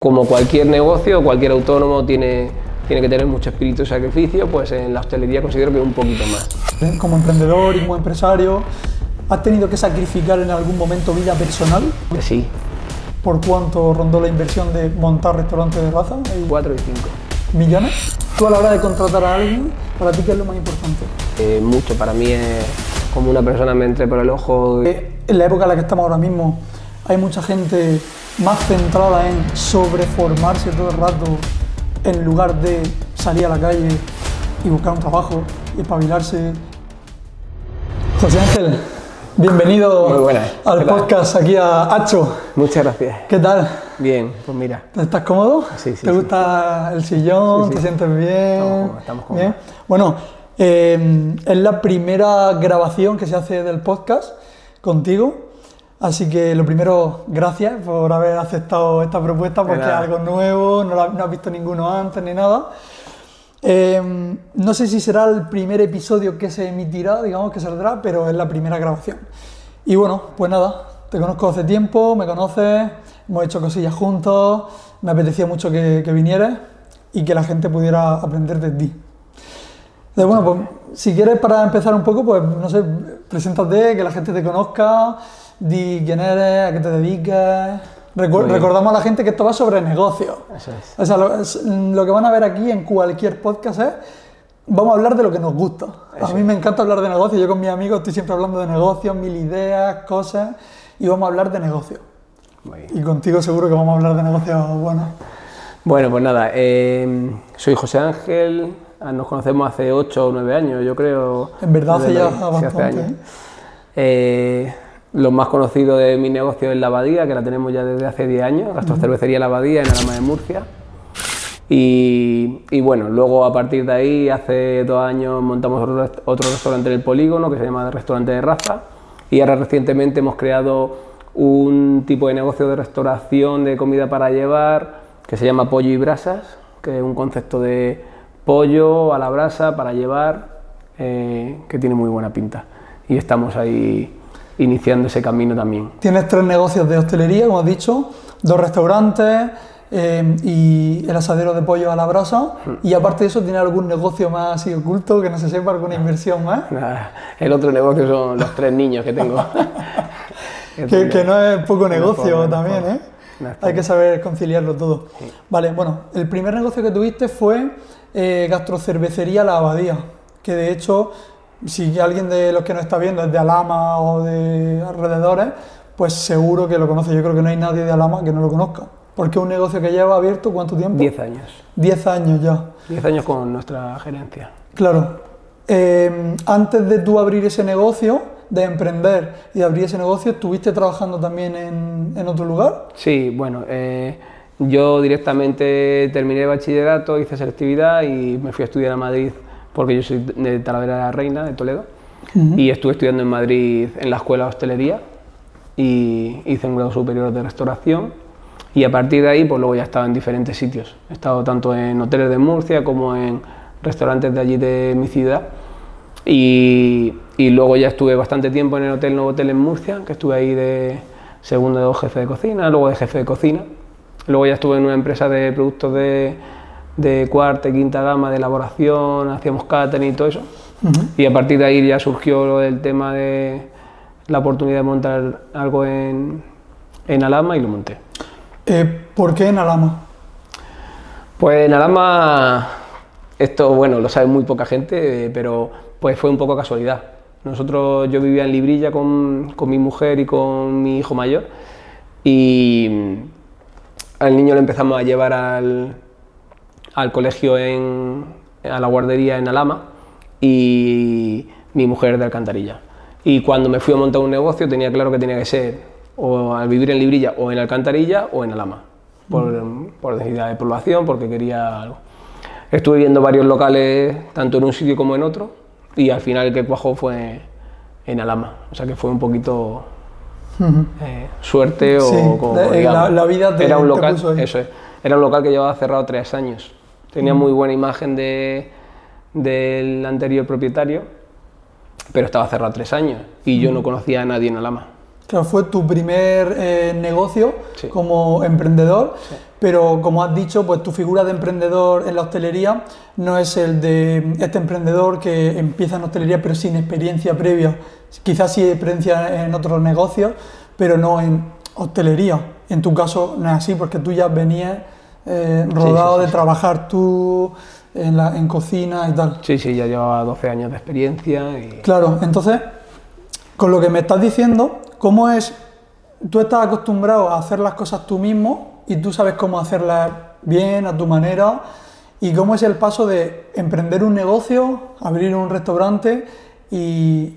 como cualquier negocio, cualquier autónomo tiene que tener mucho espíritu de sacrificio, pues en la hostelería considero que un poquito más. Como emprendedor y como empresario, ¿has tenido que sacrificar en algún momento vida personal? Sí. ¿Por cuánto rondó la inversión de montar restaurantes de raza? 4 y 5. ¿Millones? Tú a la hora de contratar a alguien, ¿para ti qué es lo más importante? Mucho, para mí es como una persona me entre por el ojo. En la época en la que estamos ahora mismo, hay mucha gente más centrada en sobreformarse todo el rato en lugar de salir a la calle y buscar un trabajo y espabilarse. José Ángel, bienvenido al podcast aquí a Hacho. Muchas gracias. ¿Qué tal? Bien, pues mira. ¿Estás cómodo? Sí, sí. ¿Te gusta el sillón? Sí, sí. ¿Te sientes bien? Estamos cómodos. Bien. Bueno, es la primera grabación que se hace del podcast contigo, así que lo primero, gracias por haber aceptado esta propuesta porque es algo nuevo, no has visto ninguno antes ni nada. No sé si será el primer episodio que se emitirá, digamos que saldrá, pero es la primera grabación. Y bueno, pues nada, te conozco hace tiempo, me conoces, hemos hecho cosillas juntos, me apetecía mucho que vinieras y que la gente pudiera aprender de ti. Entonces, bueno, pues si quieres para empezar un poco, pues no sé, preséntate, que la gente te conozca, di quién eres, a qué te dedicas. Recordamos a la gente que esto va sobre negocio. Eso es. O sea, lo que van a ver aquí en cualquier podcast es, vamos a hablar de lo que nos gusta. A mí me encanta hablar de negocio, yo con mis amigos estoy siempre hablando de negocios, mil ideas, cosas, y vamos a hablar de negocio. Y contigo seguro que vamos a hablar de negocios buenos. Bueno, pues nada, soy José Ángel, nos conocemos hace 8 o 9 años, yo creo. En verdad hace ya hace bastante. años. Lo más conocido de mi negocio es La Abadía, que la tenemos ya desde hace 10 años, Gastrocervecería La Abadía en Alhama de Murcia. Y bueno, luego a partir de ahí, hace 2 años montamos otro restaurante en el Polígono, que se llama Restaurante de Raza, y ahora recientemente hemos creado un tipo de negocio de restauración de comida para llevar, que se llama Pollo y Brasas, que es un concepto de pollo a la brasa para llevar, que tiene muy buena pinta. Y estamos ahí iniciando ese camino también. Tienes 3 negocios de hostelería, como has dicho, 2 restaurantes y el asadero de pollo a la brasa. Y aparte de eso, ¿tienes algún negocio más así oculto que no se sepa, alguna inversión más? Nada, el otro negocio son los 3 niños que tengo. que no es poco negocio también, ¿eh? Hay que saber conciliarlo todo. Sí. Vale, bueno, el primer negocio que tuviste fue Gastrocervecería La Abadía, que de hecho, si alguien de los que nos está viendo es de Alhama o de alrededores, pues seguro que lo conoce. Yo creo que no hay nadie de Alhama que no lo conozca. Porque es un negocio que lleva abierto, ¿cuánto tiempo? 10 años. 10 años ya. 10 años con nuestra gerencia. Claro. Antes de tú abrir ese negocio, de emprender y de abrir ese negocio, ¿estuviste trabajando también en otro lugar? Sí, bueno, yo directamente terminé de bachillerato, hice selectividad y me fui a estudiar a Madrid, porque yo soy de Talavera de la Reina, de Toledo, y estuve estudiando en Madrid en la escuela de hostelería y hice un grado superior de restauración y a partir de ahí pues luego ya estaba en diferentes sitios. He estado tanto en hoteles de Murcia como en restaurantes de allí de mi ciudad y luego ya estuve bastante tiempo en el Hotel Novotel en Murcia, que estuve ahí de segundo jefe de cocina, luego de jefe de cocina, luego ya estuve en una empresa de productos de cuarta y quinta gama de elaboración, hacíamos catering y todo eso. Y a partir de ahí ya surgió el tema de la oportunidad de montar algo en Alhama y lo monté. ¿Por qué en Alhama? Pues en Alhama, esto bueno, lo sabe muy poca gente, pero pues fue un poco casualidad. Yo vivía en Librilla con mi mujer y con mi hijo mayor y al niño lo empezamos a llevar al colegio a la guardería en Alhama y mi mujer de Alcantarilla. Y cuando me fui a montar un negocio tenía claro que tenía que ser o al vivir en Librilla o en Alcantarilla o en Alhama, por necesidad de población, porque quería algo. Estuve viendo varios locales, tanto en un sitio como en otro, y al final el que cuajó fue en Alhama, o sea que fue un poquito suerte sí, o como digamos. La vida te, era un local, te puso ahí. eso es, era un local que llevaba cerrado 3 años. Tenía muy buena imagen del anterior propietario, pero estaba cerrado 3 años y yo no conocía a nadie en Alhama. Claro, fue tu primer negocio Sí. como emprendedor, Sí. pero como has dicho, pues tu figura de emprendedor en la hostelería no es el de este emprendedor que empieza en hostelería pero sin experiencia previa. Quizás sí experiencia en otros negocios, pero no en hostelería. En tu caso no es así, porque tú ya venías rodado de trabajar tú en cocina y tal. Sí, sí, ya llevaba 12 años de experiencia y... Claro, entonces, con lo que me estás diciendo, ¿cómo es? Tú estás acostumbrado a hacer las cosas tú mismo y tú sabes cómo hacerlas bien, a tu manera, y cómo es el paso de emprender un negocio, abrir un restaurante y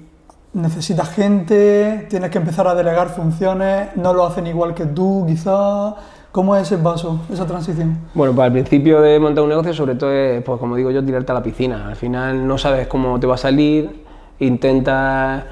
necesitas gente, tienes que empezar a delegar funciones, no lo hacen igual que tú, quizás. ¿Cómo es ese paso, esa transición? Bueno, pues al principio de montar un negocio, sobre todo es, pues como digo yo, tirarte a la piscina. Al final no sabes cómo te va a salir, intentas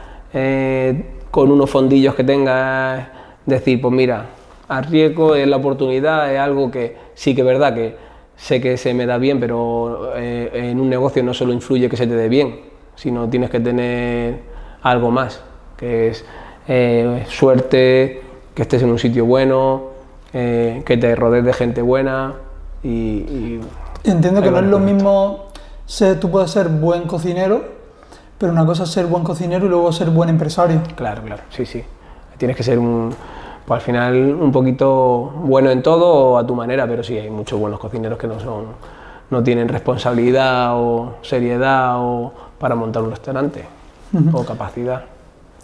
con unos fondillos que tengas decir, pues mira, arriesgo, es la oportunidad, es algo que sí que es verdad que sé que se me da bien, pero en un negocio no solo influye que se te dé bien, sino tienes que tener algo más, que es suerte, que estés en un sitio bueno, que te rodees de gente buena y Entiendo que no es lo correcto. mismo, tú puedes ser buen cocinero, pero una cosa es ser buen cocinero y luego ser buen empresario. Claro, claro, sí, sí. Tienes que ser pues al final un poquito bueno en todo o a tu manera, pero sí, hay muchos buenos cocineros que no tienen responsabilidad o seriedad o para montar un restaurante o capacidad.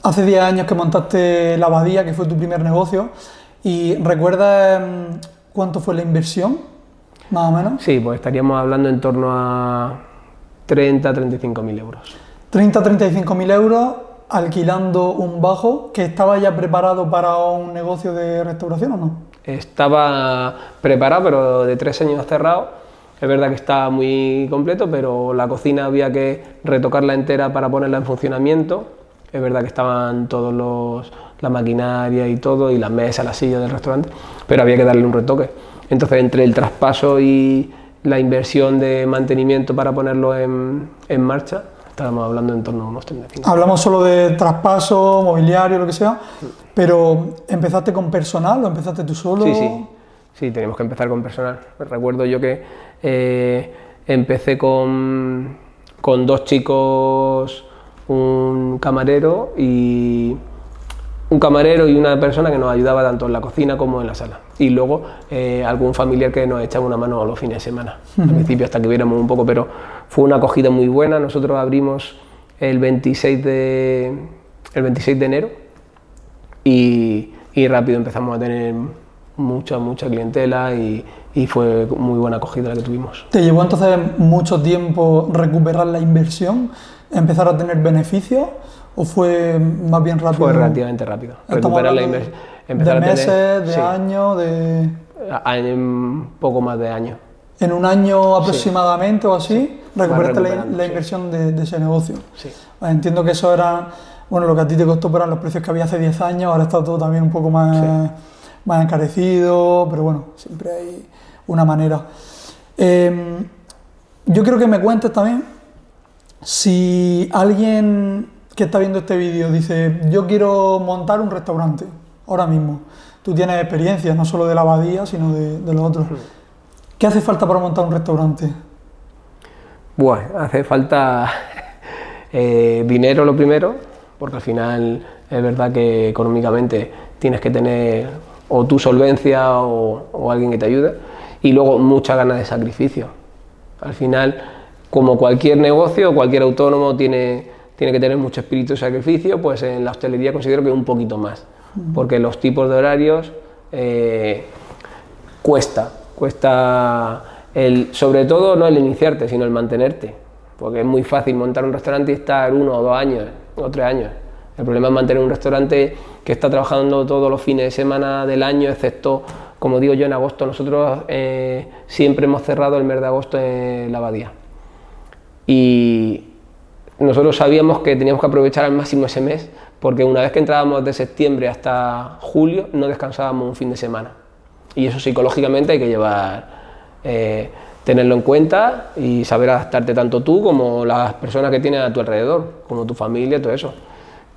Hace 10 años que montaste La Abadía, que fue tu primer negocio, ¿y recuerdas cuánto fue la inversión, más o menos? Sí, pues estaríamos hablando en torno a 30-35.000 euros. 30.000-35.000 euros alquilando un bajo que estaba ya preparado para un negocio de restauración, ¿o no? Estaba preparado, pero de 3 años cerrado. Es verdad que está muy completo, pero la cocina había que retocarla entera para ponerla en funcionamiento. Es verdad que estaban la maquinaria y todo, y las mesas, las sillas del restaurante, pero había que darle un retoque. Entonces, entre el traspaso y la inversión de mantenimiento para ponerlo en marcha, estábamos hablando en torno a unos 35. Hablamos solo de traspaso, mobiliario, lo que sea, pero ¿empezaste con personal o empezaste tú solo? Sí, sí, sí, teníamos que empezar con personal. Recuerdo yo que empecé con 2 chicos, un camarero y una persona que nos ayudaba tanto en la cocina como en la sala. Y luego algún familiar que nos echaba una mano los fines de semana. Al principio hasta que viéramos un poco, pero fue una acogida muy buena. Nosotros abrimos el 26 de enero y rápido empezamos a tener mucha clientela y fue muy buena acogida la que tuvimos. ¿Te llevó entonces mucho tiempo recuperar la inversión, empezar a tener beneficios o fue más bien rápido? Fue relativamente rápido. Recuperar la inversión. ¿De meses, de años, de...? Un poco más de años. ¿En un año aproximadamente o así? Sí. Recuperaste la inversión de ese negocio. Sí. Entiendo que eso era, bueno, lo que a ti te costó eran los precios que había hace 10 años, ahora está todo también un poco más encarecido, pero bueno, siempre hay una manera. Yo quiero que me cuentes también, si alguien que está viendo este vídeo dice, yo quiero montar un restaurante, ahora mismo, tú tienes experiencia no solo de La Abadía, sino de lo otro. ¿Qué hace falta para montar un restaurante? Bueno, hace falta dinero lo primero, porque al final es verdad que económicamente tienes que tener o tu solvencia o alguien que te ayude, y luego muchas ganas de sacrificio. Al final, como cualquier negocio, cualquier autónomo tiene que tener mucho espíritu de sacrificio, pues en la hostelería considero que un poquito más, porque los tipos de horarios cuesta sobre todo no el iniciarte, sino el mantenerte, porque es muy fácil montar un restaurante y estar 1 o 2 años o 3 años. El problema es mantener un restaurante que está trabajando todos los fines de semana del año, excepto, como digo yo, en agosto. Nosotros siempre hemos cerrado el mes de agosto en La Abadía. Y nosotros sabíamos que teníamos que aprovechar al máximo ese mes, porque una vez que entrábamos de septiembre hasta julio, no descansábamos un fin de semana. Y eso psicológicamente hay que tenerlo en cuenta y saber adaptarte tanto tú como las personas que tienes a tu alrededor, como tu familia, todo eso.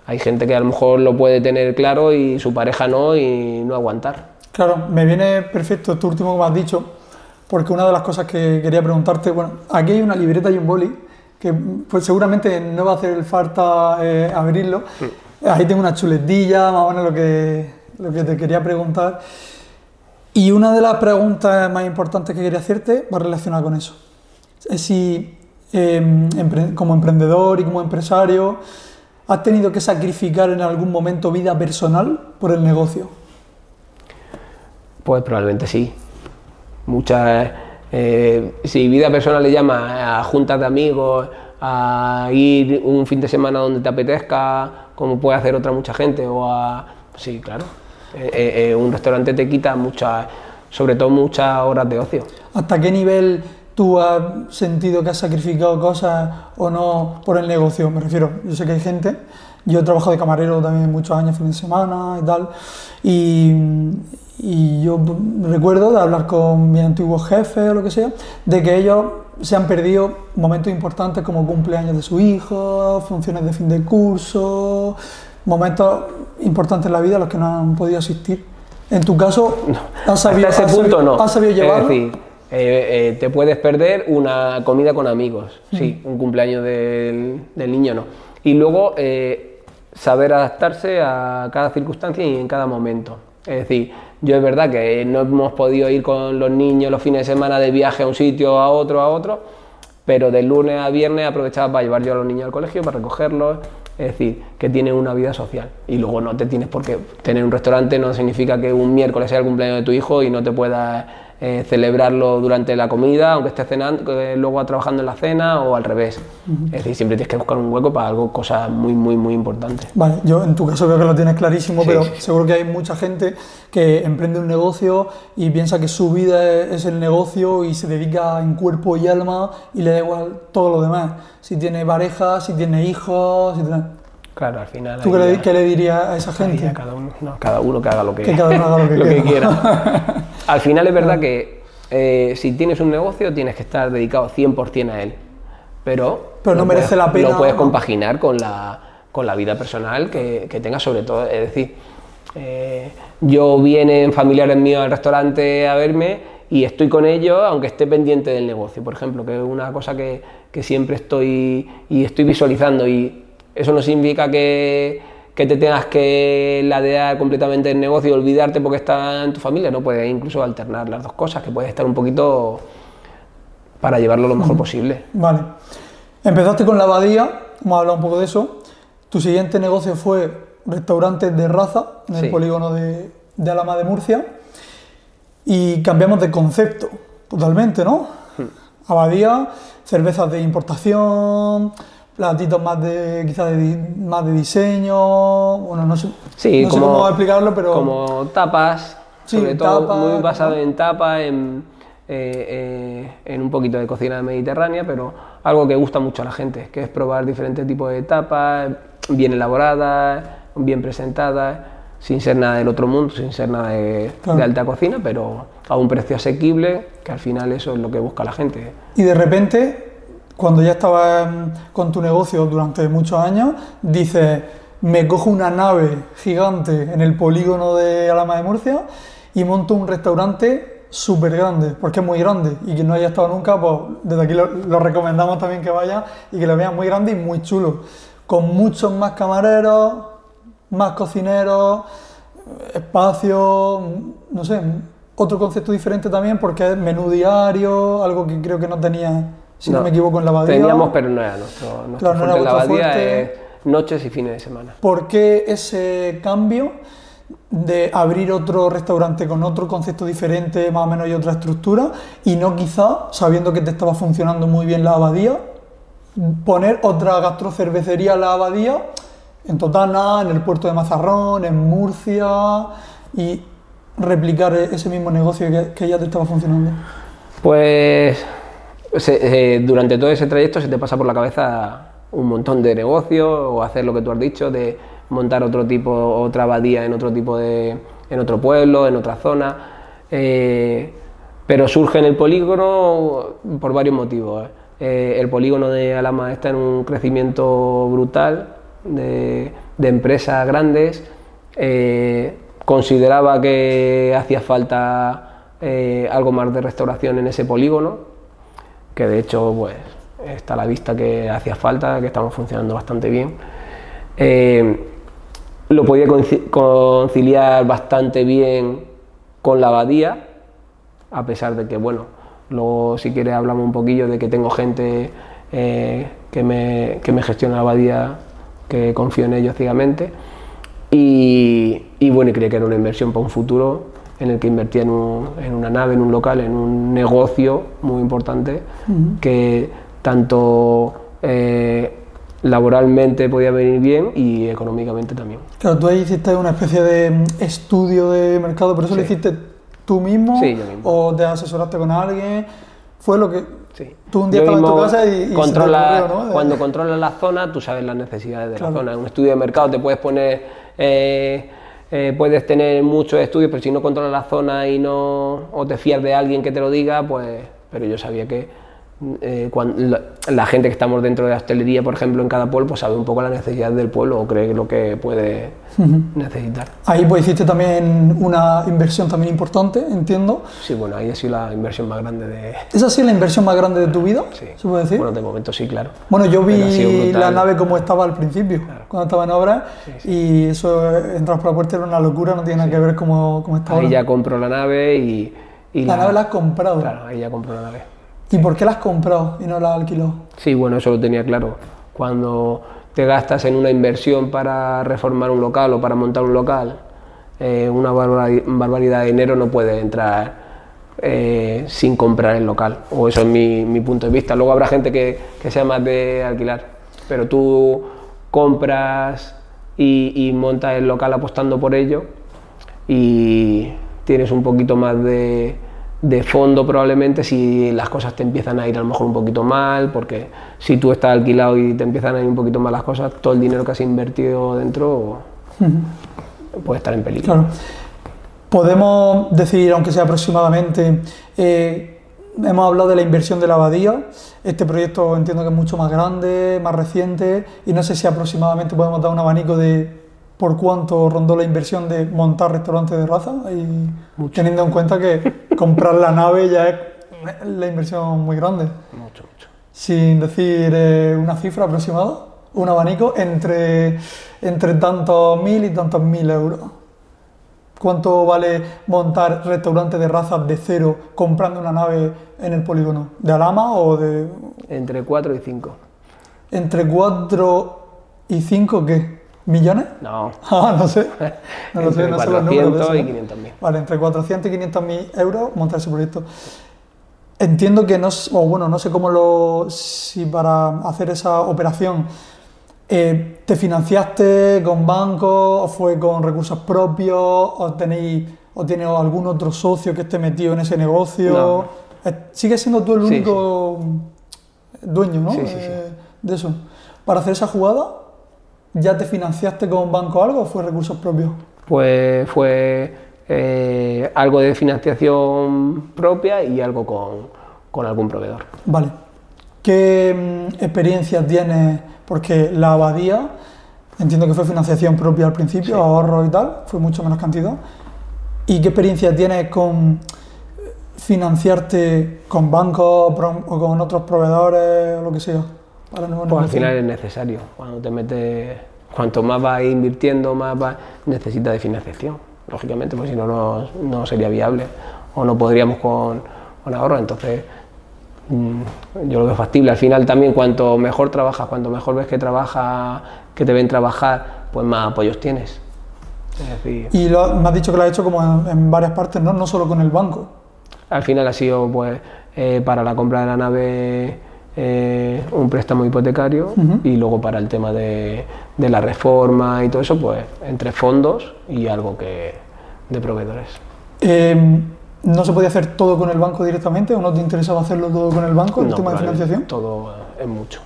Hay gente que a lo mejor lo puede tener claro y su pareja no, y no aguantar. Claro, me viene perfecto esto último que me has dicho, porque una de las cosas que quería preguntarte, bueno, aquí hay una libreta y un boli, que pues seguramente no va a hacer falta abrirlo. Ahí tengo una chuletilla, más o menos lo que te quería preguntar. Y una de las preguntas más importantes que quería hacerte va relacionada con eso. Es si como emprendedor y como empresario, ¿has tenido que sacrificar en algún momento vida personal por el negocio? Pues probablemente sí. Muchas, si vida personal le llama a juntas de amigos, a ir un fin de semana donde te apetezca, como puede hacer otra mucha gente, o a... Sí, claro. Un restaurante te quita sobre todo muchas horas de ocio. ¿Hasta qué nivel tú has sentido que has sacrificado cosas o no por el negocio? Me refiero, yo sé que hay gente, yo he trabajado de camarero también muchos años, fin de semana y tal, y yo recuerdo de hablar con mi antiguo jefe o lo que sea, de que ellos se han perdido momentos importantes como cumpleaños de su hijo, funciones de fin de curso, momentos importantes en la vida a los que no han podido asistir. En tu caso, no, ¿has sabido llevarlo? Es decir, te puedes perder una comida con amigos, sí, un cumpleaños del niño no. Y luego saber adaptarse a cada circunstancia y en cada momento. Es decir, yo es verdad que no hemos podido ir con los niños los fines de semana de viaje a un sitio, a otro, pero de lunes a viernes aprovechaba para llevar yo a los niños al colegio, para recogerlos. Es decir, que tienen una vida social, y luego no te tienes por qué tener un restaurante, no significa que un miércoles sea el cumpleaños de tu hijo y no te puedas celebrarlo durante la comida, aunque estés cenando, luego trabajando en la cena, o al revés. Es decir, siempre tienes que buscar un hueco para cosas muy importantes. Vale, yo en tu caso creo que lo tienes clarísimo, sí, pero sí. Seguro que hay mucha gente que emprende un negocio y piensa que su vida es el negocio y se dedica en cuerpo y alma y le da igual todo lo demás. Si tiene pareja, si tiene hijos, si tiene... Claro, al final... ¿Tú qué le dirías a esa gente? Cada uno que haga lo que cada uno haga lo que quiera. Al final es verdad que si tienes un negocio tienes que estar dedicado 100% a él, pero no merece la pena. Lo puedes compaginar con la vida personal que tengas, sobre todo. Es decir, vienen familiares míos al restaurante a verme y estoy con ellos aunque esté pendiente del negocio, por ejemplo, que es una cosa que siempre estoy visualizando, y eso no significa que te tengas que ladear completamente el negocio y olvidarte porque está en tu familia. No, puedes incluso alternar las dos cosas, que puedes estar un poquito para llevarlo lo mejor posible. Vale. Empezaste con la Abadía, hemos hablado un poco de eso. Tu siguiente negocio fue restaurante de raza en el polígono de Alhama de Murcia, y cambiamos de concepto totalmente, ¿no? Abadía, cervezas de importación, platitos más de diseño, bueno, no sé, sí, no sé cómo explicarlo, pero... Como tapas, sí, sobre todo tapas, muy basado en tapas, en un poquito de cocina mediterránea, pero algo que gusta mucho a la gente, que es probar diferentes tipos de tapas, bien elaboradas, bien presentadas, sin ser nada del otro mundo, sin ser nada de alta cocina, pero a un precio asequible, que al final eso es lo que busca la gente. Y de repente, cuando ya estabas con tu negocio durante muchos años, dices, me cojo una nave gigante en el polígono de Alhama de Murcia y monto un restaurante súper grande, porque es muy grande, y quien no haya estado nunca, pues desde aquí lo recomendamos también que vaya y que lo vean, muy grande y muy chulo, con muchos más camareros, más cocineros, espacio, no sé, otro concepto diferente también, porque es menú diario, algo que creo que no tenía, si no me equivoco, en la Abadía. Teníamos, pero no era nuestro claro, fuerte. No era en la Abadía fuerte. Es noches y fines de semana. ¿Por qué ese cambio de abrir otro restaurante con otro concepto diferente, más o menos, y otra estructura, y no quizá, sabiendo que te estaba funcionando muy bien la Abadía, poner otra gastrocervecería en la Abadía, en Totana, en el puerto de Mazarrón, en Murcia, y replicar ese mismo negocio que ya te estaba funcionando? Pues durante todo ese trayecto se te pasa por la cabeza un montón de negocios, o hacer lo que tú has dicho, de montar otra abadía en otro pueblo, en otra zona, pero surge en el polígono por varios motivos. El polígono de Alhama está en un crecimiento brutal, de empresas grandes, consideraba que hacía falta algo más de restauración en ese polígono, que de hecho pues está a la vista que hacía falta, que estamos funcionando bastante bien. Lo podía conciliar bastante bien con la abadía, a pesar de que, bueno, luego si quieres hablamos un poquillo de que tengo gente que me gestiona la abadía, que confío en ellos ciegamente, y bueno, y creía que era una inversión para un futuro en el que invertía en una nave, en un local, en un negocio muy importante, que tanto laboralmente podía venir bien y económicamente también. Claro, tú ahí hiciste una especie de estudio de mercado, ¿pero eso lo hiciste tú mismo? Sí, yo mismo. ¿O te asesoraste con alguien? Fue lo que... Sí. Tú un día estabas en tu casa y se te ocurrió, ¿no? Cuando controlas la zona, tú sabes las necesidades de Claro. la zona. En un estudio de mercado te puedes poner, puedes tener muchos estudios, pero si no controlas la zona y no, o te fías de alguien que te lo diga, pues, pero yo sabía que la gente que estamos dentro de la hostelería, por ejemplo, en cada pueblo, pues sabe un poco la necesidad del pueblo o cree lo que puede necesitar. Ahí pues hiciste también una inversión también importante, entiendo. Sí, bueno, ahí ha sido la inversión más grande de... ¿Esa ha sido la inversión más grande de tu vida? Sí. ¿Se puede decir? Bueno, de momento sí, claro. Bueno, yo Pero ha sido vi brutal. la nave como estaba al principio, claro, cuando estaba en obra, y eso, entras por la puerta, era una locura, no tiene nada que ver cómo estaba. Ahí ya compro la nave y ¿La nave la has comprado? Claro, ahí ya compro la nave. ¿Y por qué la has comprado y no la alquilado? Sí, bueno, eso lo tenía claro. Cuando te gastas en una inversión para reformar un local o para montar un local, una barbaridad de dinero no puede entrar sin comprar el local, o eso es mi punto de vista. Luego habrá gente que sea más de alquilar, pero tú compras y montas el local apostando por ello y tienes un poquito más de fondo probablemente si las cosas te empiezan a ir a lo mejor un poquito mal, porque si tú estás alquilado y te empiezan a ir un poquito mal las cosas, todo el dinero que has invertido dentro puede estar en peligro. Claro. Podemos decir, aunque sea aproximadamente, hemos hablado de la inversión de la abadía, este proyecto entiendo que es mucho más grande, más reciente, y no sé si aproximadamente podemos dar un abanico de por cuánto rondó la inversión de montar restaurantes de raza, y teniendo en cuenta que comprar la nave ya es la inversión muy grande. Mucho. Sin decir una cifra aproximada, un abanico entre tantos mil y tantos mil euros. ¿Cuánto vale montar restaurantes de razas de cero comprando una nave en el polígono? ¿De Alhama o de...? Entre 4 y 5. ¿Entre 4 y 5 qué? ¿Millones? No. No sé. No sé, no sé los números de eso, ¿no? y 500.000. Vale, entre 400 y 500.000 euros montar ese proyecto. Entiendo que no sé si para hacer esa operación te financiaste con bancos o fue con recursos propios o tienes algún otro socio que esté metido en ese negocio. No. ¿Sigues siendo tú el único dueño, ¿no? Sí. De eso? Para hacer esa jugada, ¿ya te financiaste con banco o algo o fue recursos propios? Pues fue algo de financiación propia y algo con algún proveedor. Vale. ¿Qué experiencia tienes? Porque la abadía, entiendo que fue financiación propia al principio, ahorros y tal, fue mucho menos cantidad. ¿Y qué experiencia tienes con financiarte con bancos o con otros proveedores o lo que sea? Pues al final es necesario. Cuando te metes, cuanto más vas invirtiendo, necesitas de financiación, lógicamente, porque si no, no sería viable o no podríamos con ahorro. Entonces, yo lo veo factible. Al final también, cuanto mejor trabajas, cuanto mejor ves que te ven trabajar, pues más apoyos tienes. Es decir, y me has dicho que lo has hecho como en varias partes, ¿no? No solo con el banco. Al final ha sido pues para la compra de la nave un préstamo hipotecario y luego para el tema de la reforma y todo eso, pues entre fondos y algo de proveedores. ¿No se podía hacer todo con el banco directamente o no te interesaba hacerlo todo con el banco, el tema de financiación? Todo es mucho.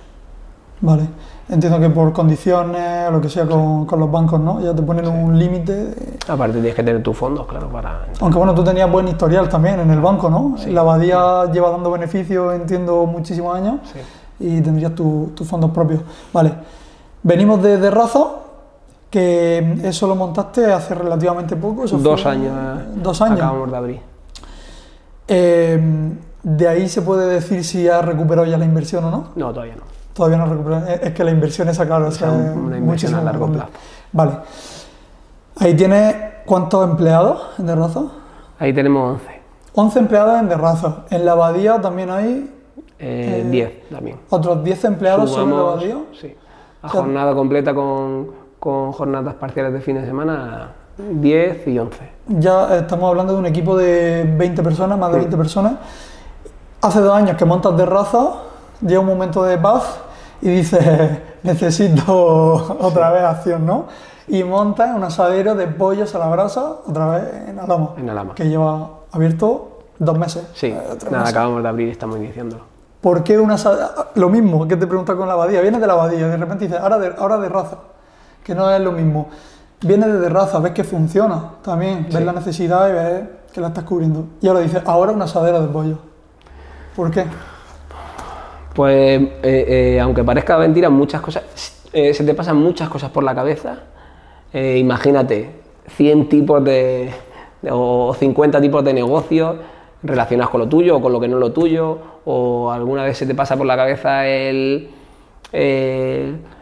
Vale, entiendo que por condiciones o lo que sea con los bancos, ¿no? Ya te ponen un límite. Aparte tienes que tener tus fondos, claro, para... Aunque bueno, tú tenías buen historial también en el banco, ¿no? Sí. La abadía lleva dando beneficios, entiendo, muchísimos años y tendrías tus fondos propios. Vale, venimos de raza. Que eso lo montaste hace relativamente poco. Eso 2 fue, años. 2 años. Acabamos de abrir. ¿De ahí se puede decir si has recuperado ya la inversión o no? No, todavía no. Todavía no has recuperado. Es que la inversión esa, claro, O sea, una inversión a largo plazo. Vale. Ahí tienes, ¿cuántos empleados en Derraza? Ahí tenemos 11. 11 empleados en Derraza. En la abadía también hay 10 también. otros 10 empleados solo en la Sumamos, abadía. sí. A O sea, jornada completa con jornadas parciales de fin de semana, 10 y 11. Ya estamos hablando de un equipo de 20 personas, más de 20 personas. Hace 2 años que montas Derraza, llega un momento de paz y dices, necesito otra vez acción, ¿no? Y montas un asadero de pollos a la brasa, otra vez en Alhama. En Alhama. Que lleva abierto 2 meses. Sí, 3 nada, meses. acabamos de abrir y estamos iniciándolo. ¿Por qué un asadero? Lo mismo que te preguntas con la abadía. Vienes de la abadía y de repente dices, ahora de raza, que no es lo mismo. Vienes de raza, ves que funciona también, ves Sí. la necesidad y ves que la estás cubriendo. Y ahora dices, ahora un asadero de pollo. ¿Por qué? Pues, aunque parezca mentira, muchas cosas, se te pasan muchas cosas por la cabeza. Imagínate, 100 tipos o 50 tipos de negocios relacionados con lo tuyo o con lo que no es lo tuyo, o alguna vez se te pasa por la cabeza el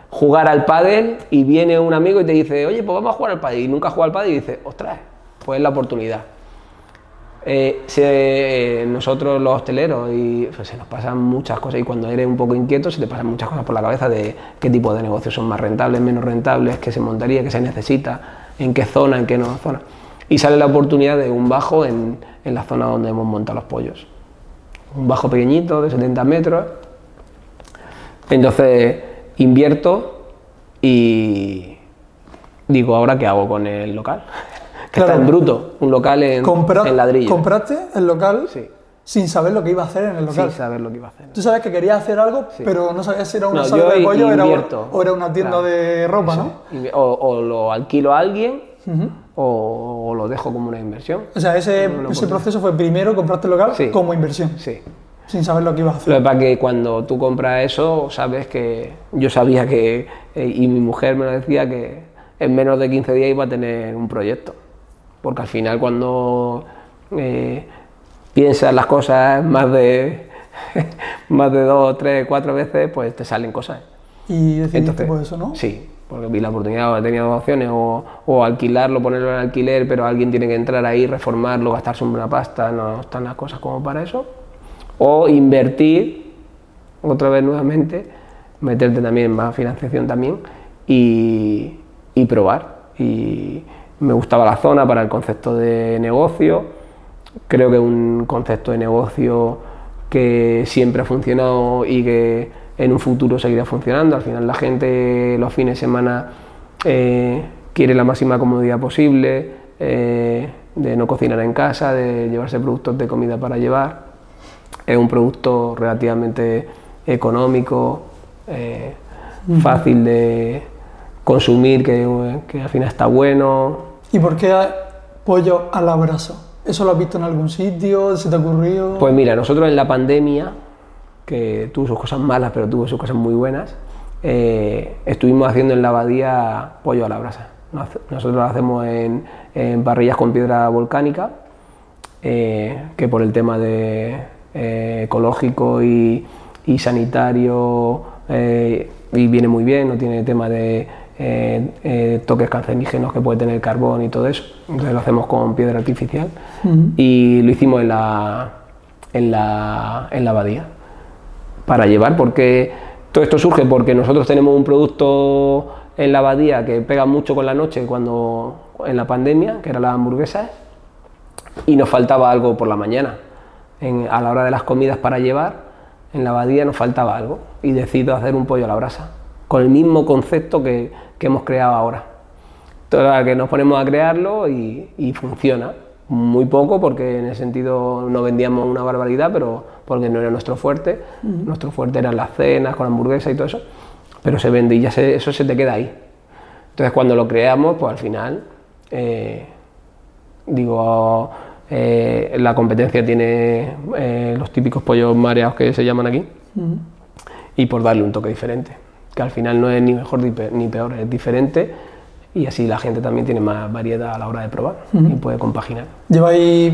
jugar al pádel y viene un amigo y te dice, oye, pues vamos a jugar al pádel, y nunca has jugado al pádel y dices, ostras, pues es la oportunidad. Nosotros los hosteleros pues, se nos pasan muchas cosas, y cuando eres un poco inquieto se te pasan muchas cosas por la cabeza de qué tipo de negocios son más rentables, menos rentables, qué se montaría, qué se necesita, en qué zona, en qué no zona. Y sale la oportunidad de un bajo en la zona donde hemos montado los pollos. Un bajo pequeñito de 70 metros. Entonces invierto y digo, ¿ahora qué hago con el local? Que Claro. está en bruto, un local en ladrillo. ¿Compraste el local Sí, sin saber lo que iba a hacer en el local? sin saber lo que iba a hacer. Tú sabes que querías hacer algo, Sí. pero no sabías si era una No, sala yo de pollo invierto. o era una tienda Claro. de ropa, Eso. ¿no? O lo alquilo a alguien Ujú. o lo dejo como una inversión. O sea, ese oportunidad. proceso fue primero compraste el local Sí. como inversión, Sí. sin saber lo que ibas a Lo hacer. que pasa es que cuando tú compras eso, sabes que yo sabía que, y mi mujer me lo decía, que en menos de 15 días iba a tener un proyecto. Porque al final cuando piensas las cosas más de 2, 3, 4 veces, pues te salen cosas. Y decidiste por eso, ¿no? Sí, porque vi la oportunidad, tenía 2 opciones, o alquilarlo, ponerlo en alquiler, pero alguien tiene que entrar ahí, reformarlo, gastarse una pasta, no están las cosas como para eso. O invertir, otra vez nuevamente, meterte también en más financiación también y probar. Y me gustaba la zona para el concepto de negocio, creo que es un concepto de negocio que siempre ha funcionado y que en un futuro seguirá funcionando. Al final la gente los fines de semana quiere la máxima comodidad posible, de no cocinar en casa, de llevarse productos de comida para llevar. Es un producto relativamente económico, fácil de consumir, que al final está bueno. ¿Y por qué pollo a la brasa? ¿Eso lo has visto en algún sitio? ¿Se te ha ocurrido? Pues mira, nosotros en la pandemia, que tuvo sus cosas malas, pero tuvo sus cosas muy buenas, estuvimos haciendo en la abadía pollo a la brasa. Nosotros lo hacemos en parrillas con piedra volcánica, que por el tema de ecológico y sanitario y viene muy bien, no tiene tema de toques cancerígenos que puede tener el carbón y todo eso. Entonces lo hacemos con piedra artificial. Y lo hicimos en la abadía para llevar, porque todo esto surge porque nosotros tenemos un producto en la abadía que pega mucho con la noche en la pandemia, que era las hamburguesas, y nos faltaba algo por la mañana. A la hora de las comidas para llevar, en la abadía nos faltaba algo y decido hacer un pollo a la brasa, con el mismo concepto que hemos creado ahora. Toda que nos ponemos a crearlo y funciona. Muy poco, porque en ese sentido no vendíamos una barbaridad, pero porque no era nuestro fuerte. Nuestro fuerte eran las cenas con hamburguesa y todo eso, pero se vende y ya eso se te queda ahí. Entonces cuando lo creamos, pues al final, la competencia tiene los típicos pollos mareados que se llaman aquí, y por darle un toque diferente, que al final no es ni mejor ni peor, es diferente, y así la gente también tiene más variedad a la hora de probar y puede compaginar. ¿Lleváis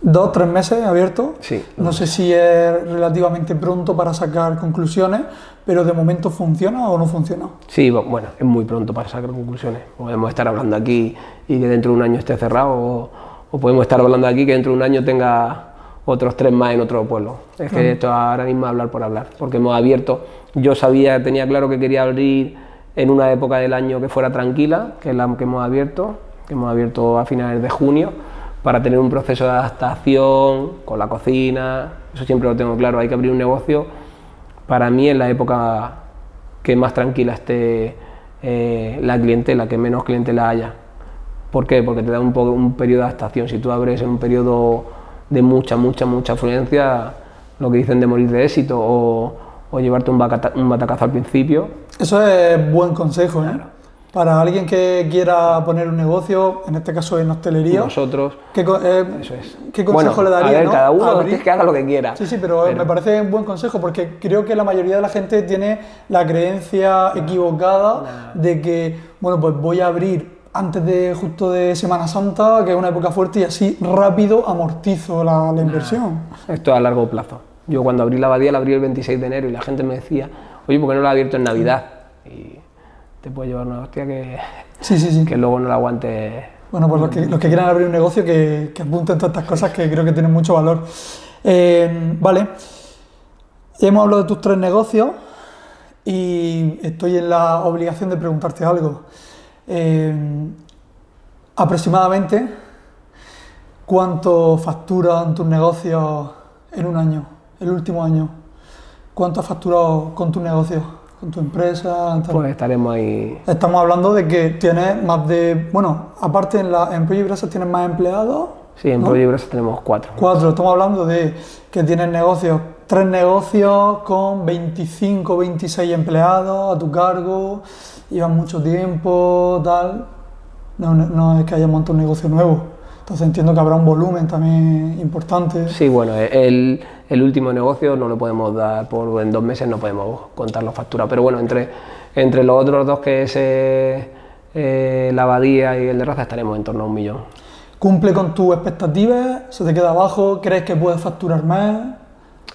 2, 3 meses abierto? Sí. No sé si es relativamente pronto para sacar conclusiones, pero de momento ¿funciona o no funciona? Sí, bueno, es muy pronto para sacar conclusiones. Podemos estar hablando aquí y que dentro de un año esté cerrado, o podemos estar hablando aquí que dentro de un año tenga otros 3 más en otro pueblo. Es que esto ahora mismo es hablar por hablar, porque hemos abierto. Yo tenía claro que quería abrir en una época del año que fuera tranquila, que es la que hemos abierto a finales de junio, para tener un proceso de adaptación con la cocina. Eso siempre lo tengo claro, hay que abrir un negocio para mí en la época que más tranquila esté la clientela, que menos clientela haya. ¿Por qué? Porque te da un periodo de adaptación. Si tú abres en un periodo de mucha afluencia, lo que dicen de morir de éxito o llevarte un batacazo al principio. Eso es buen consejo, ¿eh? Claro. Para alguien que quiera poner un negocio, en este caso en hostelería. Nosotros. Eso es. ¿Qué consejo le daría? A ver, ¿no? cada uno que haga lo que quiera. Sí, pero me parece un buen consejo porque creo que la mayoría de la gente tiene la creencia equivocada de que, bueno, pues voy a abrir antes de justo de Semana Santa, que es una época fuerte, y así rápido amortizo la inversión. Esto es a largo plazo. Yo cuando abrí la abadía la abrí el 26 de enero y la gente me decía, oye, ¿por qué no la he abierto en Navidad? Y te puede llevar una hostia que luego no la aguante. Bueno, pues los que quieran abrir un negocio que apunten todas estas cosas que creo que tienen mucho valor. Vale, hemos hablado de tus 3 negocios y estoy en la obligación de preguntarte algo. Aproximadamente, ¿cuánto facturan tus negocios en un año, el último año? ¿Cuánto has facturado con tus negocios, con tu empresa? Pues estaremos ahí. Estamos hablando de que tienes más de, bueno, aparte en Pollo y Brasas tienes más empleados. Sí, en Pollo y Brasas tenemos 4. 4, estamos hablando de que tienes negocios, 3 negocios con 25, 26 empleados a tu cargo, llevan mucho tiempo, tal. No es que haya montado un negocio nuevo. Entonces entiendo que habrá un volumen también importante. Sí, bueno, el último negocio no lo podemos dar, en 2 meses no podemos contar la factura, pero bueno, entre los otros 2 que es la abadía y el de Raza estaremos en torno a 1 millón. ¿Cumple con tus expectativas? ¿Se te queda abajo? ¿Crees que puedes facturar más?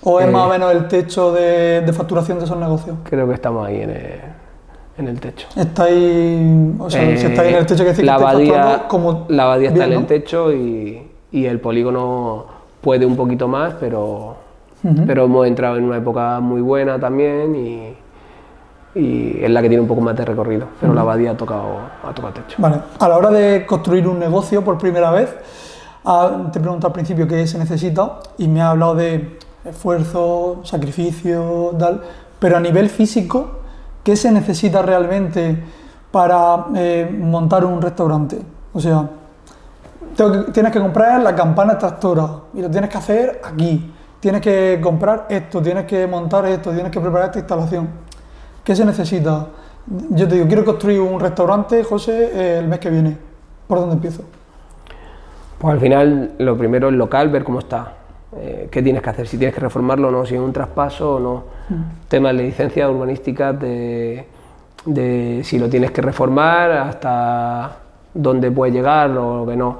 ¿O es más o menos el techo de facturación de esos negocios? Creo que estamos ahí en el techo. Estáis, o sea, si estáis en el techo, que decir que estáis facturando como la abadía bien, está en ¿no? el techo y el polígono puede un poquito más, pero hemos entrado en una época muy buena también y es la que tiene un poco más de recorrido, pero la abadía ha tocado techo. Vale, a la hora de construir un negocio por primera vez, te pregunto al principio qué se necesita y me ha hablado de esfuerzo, sacrificio, tal, pero a nivel físico, ¿qué se necesita realmente para montar un restaurante? O sea, tienes que comprar la campana extractora y lo tienes que hacer aquí, tienes que comprar esto, tienes que montar esto, tienes que preparar esta instalación. ¿Qué se necesita? Yo te digo, quiero construir un restaurante, José, el mes que viene. ¿Por dónde empiezo? Pues al final, lo primero es el local, ver cómo está. ¿Qué tienes que hacer? Si tienes que reformarlo o no, si es un traspaso o no. Temas de licencias urbanísticas, de si lo tienes que reformar, hasta dónde puede llegar o lo que no.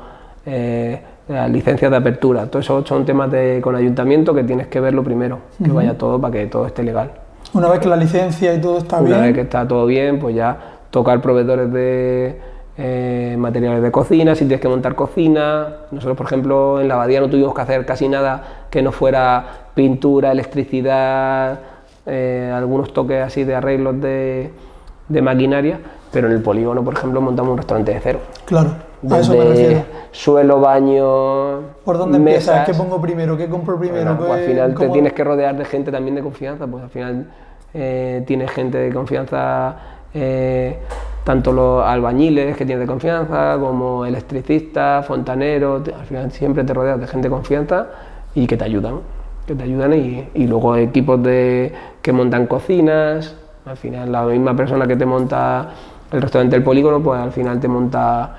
Las licencias de apertura. Todo eso son temas con ayuntamiento que tienes que verlo primero, que vaya todo para que todo esté legal. Una vez que la licencia y todo está bien. Una vez que está todo bien, pues ya tocar proveedores de materiales de cocina, si tienes que montar cocina. Nosotros, por ejemplo, en la abadía no tuvimos que hacer casi nada que no fuera pintura, electricidad, algunos toques así de arreglos de maquinaria, pero en el polígono, por ejemplo, montamos un restaurante de cero. Claro, a eso me refiero. Suelo, baño, ¿por dónde mesas. empiezas? ¿Qué pongo primero? ¿Qué compro primero? Bueno, pues al final te tienes que rodear de gente también de confianza, pues al final tienes gente de confianza, tanto los albañiles que tienes de confianza, como electricistas, fontaneros, al final siempre te rodeas de gente de confianza y que te ayudan y luego equipos que montan cocinas. Al final la misma persona que te monta el restaurante del polígono, pues al final te monta,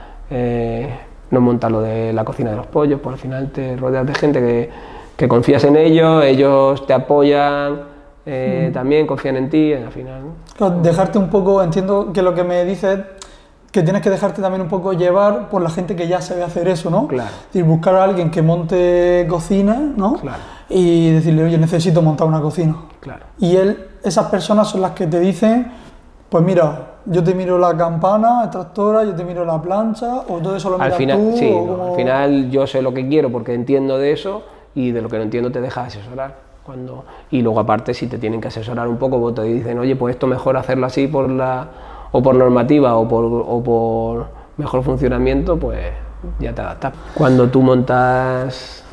nos monta lo de la cocina de los pollos, pues al final te rodeas de gente que confías en ellos te apoyan, también confían en ti, al final. Claro, dejarte un poco, entiendo que lo que me dices, que tienes que dejarte también un poco llevar por la gente que ya sabe hacer eso, ¿no? Claro. Es decir, buscar a alguien que monte cocina, ¿no? Claro. Y decirle, oye, necesito montar una cocina. Claro. Y esas personas son las que te dicen, pues mira, yo te miro la campana extractora, yo te miro la plancha, o todo eso lo miras tú. Sí, o como... al final yo sé lo que quiero porque entiendo de eso y de lo que no entiendo te dejas asesorar. Y luego aparte si te tienen que asesorar un poco, pues te dicen, oye, pues esto mejor hacerlo así por normativa o por mejor funcionamiento, pues ya te adaptas. Cuando tú montas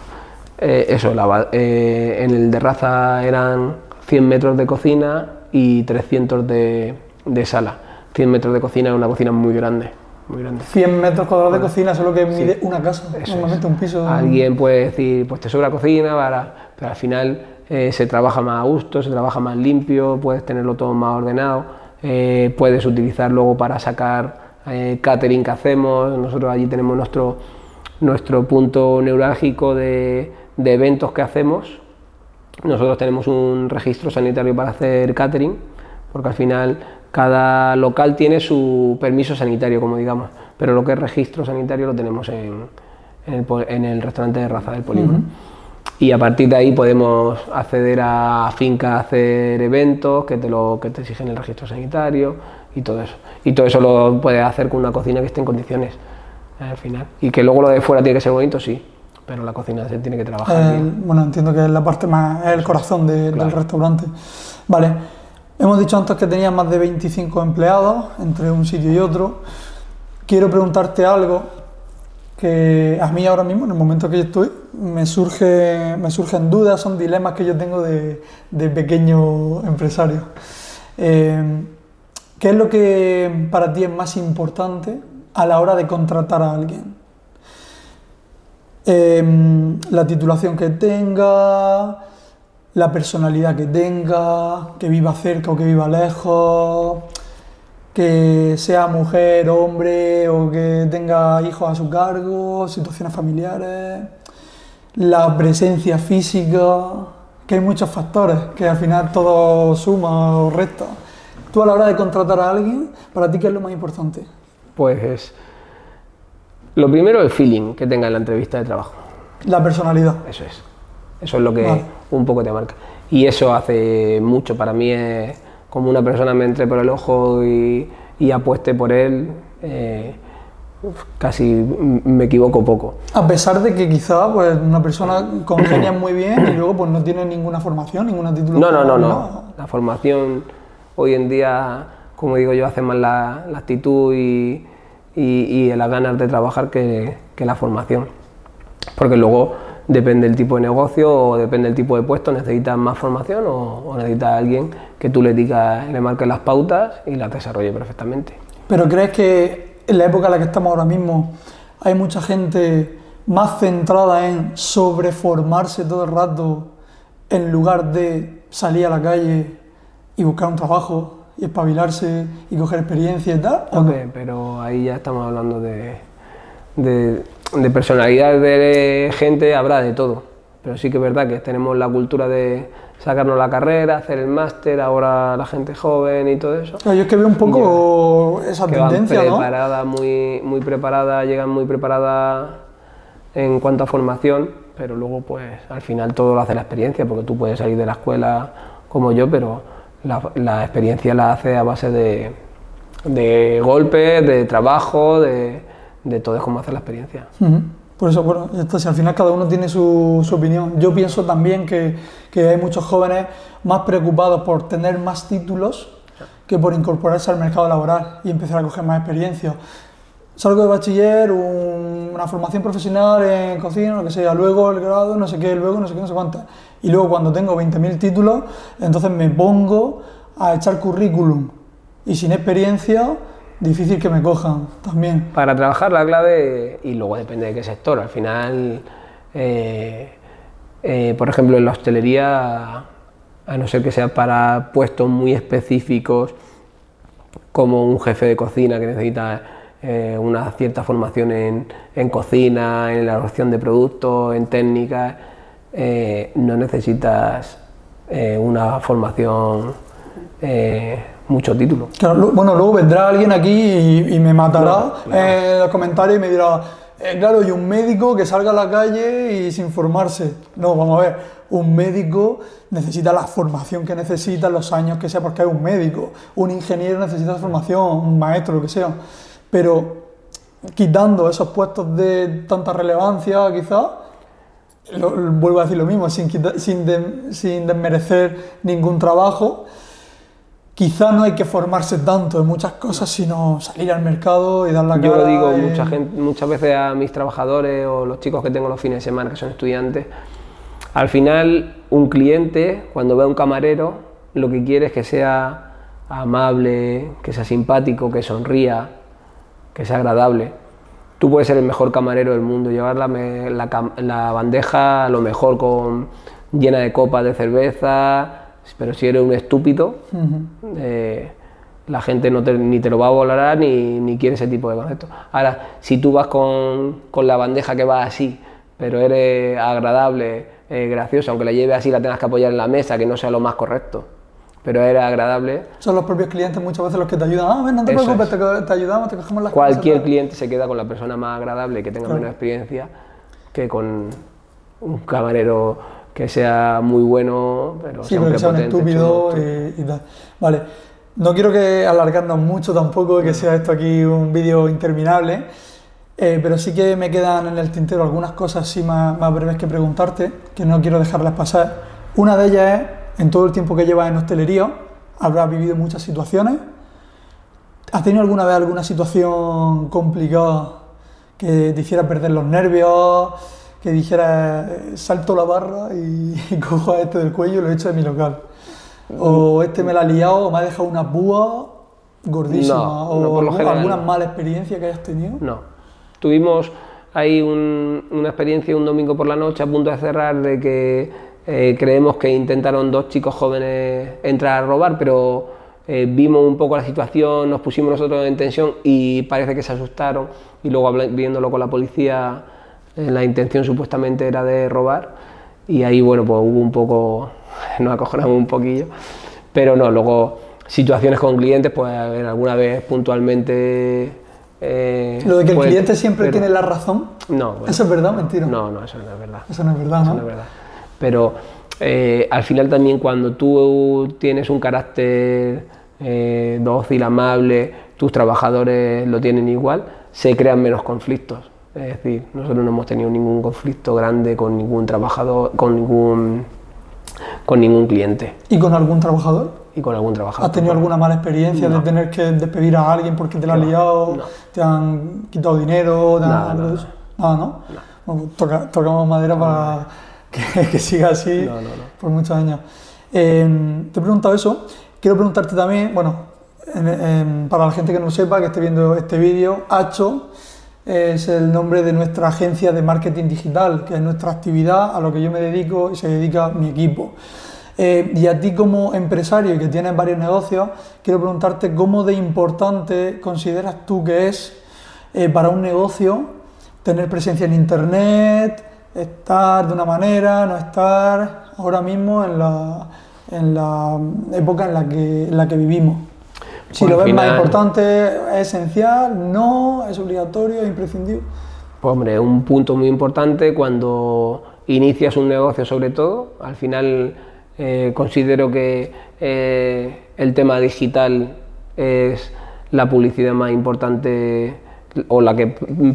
en el de Raza eran 100 metros de cocina y 300 de sala. 100 metros de cocina es una cocina muy grande. Muy grande. 100 metros cuadrados de cocina, eso es lo que mide una casa, normalmente un piso. Alguien puede decir, pues te sobra cocina, pero al final se trabaja más a gusto, se trabaja más limpio, puedes tenerlo todo más ordenado, puedes utilizar luego para sacar catering que hacemos. Nosotros allí tenemos nuestro punto neurálgico de eventos que hacemos. Nosotros tenemos un registro sanitario para hacer catering, porque al final cada local tiene su permiso sanitario, como digamos, pero lo que es registro sanitario lo tenemos en el restaurante de Raza del Polígono. Y a partir de ahí podemos acceder a fincas a hacer eventos que te exigen el registro sanitario y todo eso. Y todo eso lo puedes hacer con una cocina que esté en condiciones al final. Y que luego lo de fuera tiene que ser bonito, sí, pero la cocina se tiene que trabajar bien. Bueno, entiendo que es la parte más, es el corazón del restaurante. Vale. Hemos dicho antes que tenías más de 25 empleados entre un sitio y otro. Quiero preguntarte algo que a mí ahora mismo, en el momento que yo estoy, me surgen dudas, son dilemas que yo tengo de pequeño empresario. ¿Qué es lo que para ti es más importante a la hora de contratar a alguien? La titulación que tenga, la personalidad que tenga, que viva cerca o que viva lejos, que sea mujer, hombre o que tenga hijos a su cargo, situaciones familiares, la presencia física, que hay muchos factores que al final todo suma o resta. Tú a la hora de contratar a alguien, ¿para ti qué es lo más importante? Pues lo primero el feeling que tenga en la entrevista de trabajo. La personalidad. Eso es lo que un poco te marca. Y eso hace mucho. Para mí es como una persona me entre por el ojo y apueste por él, casi me equivoco poco. A pesar de que quizá pues, una persona congenia muy bien y luego pues, no tiene ninguna formación, ninguna titulación. No. La formación hoy en día, como digo yo, hace más la actitud y las ganas de trabajar que la formación. Porque luego depende del tipo de negocio o depende del tipo de puesto, necesitas más formación o necesitas a alguien que tú le marques las pautas y las desarrolle perfectamente. ¿Pero crees que en la época en la que estamos ahora mismo hay mucha gente más centrada en sobreformarse todo el rato en lugar de salir a la calle y buscar un trabajo y espabilarse y coger experiencia y tal? Okay, pero ahí ya estamos hablando de personalidades de gente, habrá de todo, pero sí que es verdad que tenemos la cultura de sacarnos la carrera, hacer el máster, ahora la gente joven y todo eso. Yo es que veo un poco esa tendencia, ¿no? Muy preparada, llegan muy preparadas en cuanto a formación, pero luego pues al final todo lo hace la experiencia, porque tú puedes salir de la escuela como yo, pero la experiencia la hace a base de golpes, de trabajo, de todo, es como hacer la experiencia. Por eso, bueno, si al final cada uno tiene su opinión. Yo pienso también que hay muchos jóvenes más preocupados por tener más títulos que por incorporarse al mercado laboral y empezar a coger más experiencia. Salgo de bachiller, una formación profesional en cocina, lo que sea, luego el grado, no sé qué, luego no sé qué, no sé cuánto. Y luego cuando tengo 20.000 títulos, entonces me pongo a echar currículum y sin experiencia, difícil que me cojan también. Para trabajar la clave, y luego depende de qué sector, al final, por ejemplo en la hostelería, a no ser que sea para puestos muy específicos, como un jefe de cocina que necesita una cierta formación en cocina, en elaboración de productos, en técnicas, no necesitas una formación mucho título. Claro, bueno, luego vendrá alguien aquí y me matará Claro. en los comentarios y me dirá, claro, y un médico que salga a la calle y sin formarse. No, vamos a ver, un médico necesita la formación que necesita, los años que sea, porque es un médico. Un ingeniero necesita formación, un maestro, lo que sea. Pero quitando esos puestos de tanta relevancia, quizás, vuelvo a decir lo mismo, sin desmerecer ningún trabajo, quizá no hay que formarse tanto en muchas cosas, sino salir al mercado y dar la cara. Yo lo digo muchas veces a mis trabajadores o los chicos que tengo los fines de semana, que son estudiantes. Al final, un cliente, cuando ve a un camarero, lo que quiere es que sea amable, que sea simpático, que sonría, que sea agradable. Tú puedes ser el mejor camarero del mundo, llevar la bandeja a lo mejor llena de copas de cerveza, pero si eres un estúpido, la gente ni te lo va a valorar ni quiere ese tipo de conceptos. Ahora, si tú vas con la bandeja que va así, pero eres agradable, gracioso, aunque la lleves así la tengas que apoyar en la mesa, que no sea lo más correcto, pero eres agradable. Son los propios clientes muchas veces los que te ayudan. Ven, no te preocupes, te ayudamos, te cogemos las cosas. Cualquier cliente se queda con la persona más agradable, que tenga menos experiencia, que con un camarero que sea muy bueno, pero sí, sea un estúpido y tal. Vale, no quiero alargarnos mucho tampoco, que sea esto aquí un vídeo interminable, pero sí que me quedan en el tintero algunas cosas así más breves que preguntarte, que no quiero dejarlas pasar. Una de ellas es, en todo el tiempo que llevas en hostelería, habrás vivido muchas situaciones. ¿Has tenido alguna vez alguna situación complicada que te hiciera perder los nervios, que dijera, salto la barra y cojo a este del cuello y lo echo de mi local? O este me la ha liado, o me ha dejado una púa gordísima, o alguna mala experiencia que hayas tenido. No. Tuvimos ahí una experiencia un domingo por la noche a punto de cerrar, de que creemos que intentaron dos chicos jóvenes entrar a robar, pero vimos un poco la situación, nos pusimos nosotros en tensión y parece que se asustaron, y luego viéndolo con la policía, la intención supuestamente era de robar, y ahí bueno, pues hubo un poco, nos acojonamos un poquillo, pero no, luego situaciones con clientes, pues a ver, alguna vez puntualmente... lo de que el cliente siempre tiene la razón, no, bueno, ¿eso es verdad o mentira? No, eso no es verdad. Eso no es verdad, ¿no? Eso no es verdad. Pero al final también, cuando tú tienes un carácter dócil, amable, tus trabajadores lo tienen igual, se crean menos conflictos. Es decir, nosotros no hemos tenido ningún conflicto grande con ningún trabajador, con ningún cliente. ¿Y con algún trabajador? Y con algún trabajador. ¿Has tenido alguna mala experiencia de tener que despedir a alguien porque te la ha liado, te han quitado dinero, Nada, ¿no? Bueno, tocamos madera para que siga así por muchos años. Te he preguntado eso. Quiero preguntarte también, bueno, para la gente que no lo sepa, que esté viendo este vídeo, Hacho es el nombre de nuestra agencia de marketing digital, que es nuestra actividad a lo que yo me dedico y se dedica mi equipo. Y a ti, como empresario y que tienes varios negocios, quiero preguntarte cómo de importante consideras tú que es para un negocio tener presencia en internet, estar de una manera, no estar ahora mismo en la época en la que vivimos. Si lo ves más importante, ¿es esencial? ¿No? ¿Es obligatorio? ¿Es imprescindible? Pues hombre, un punto muy importante cuando inicias un negocio, sobre todo. Al final considero que el tema digital es la publicidad más importante, o la que